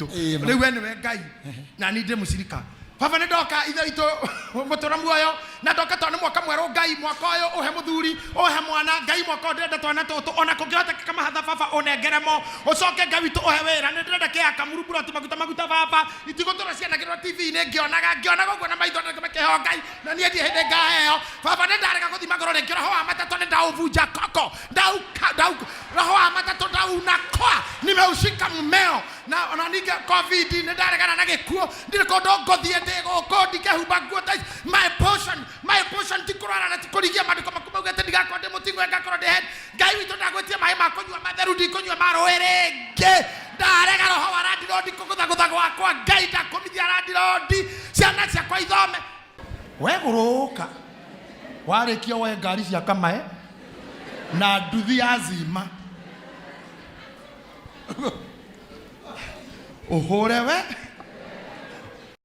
itu riu we niwe Ngai na ni ndi mushirika baba ni ndoka ithe itu mutura muoyo na ndoka twana mwaka mweru Ngai mwaka uyu uhe muthuri uhe mwana Ngai mwaka uyu ndenda twana tutu ona kungihota kama hatha baba unengeremo ucoke Ngai witu uhe wira ni ndenda kia kamurubura tu maguta baba itigotora ciana kirwa TV ni ngionaga uguo na maitho na keho Ngai na nie ndie hindi ngaheo baba ni ndarega guthima ngoro ni roho wa matatu ni ndauvunja koko ndau roho wa matatu ndaunakwa nimeushika mmeo na niga COVID ni ndarega na gikuo ndikondo ngothie ndiguko ndikehumba nguo ta my portion tikurara na tikurigia mandiko makumugete ndigakwa ndi mutingo ngakora ndi head Ngai witu ndagwetie mai makunywa matheru ndikunywa maroerenge ndarega roho wa randirodi kugutha gwakwa Ngai ndakomithia randirodi ciana ciakwa ithome we guruka warikia we ngari cia kamae na nduthi azima uhure we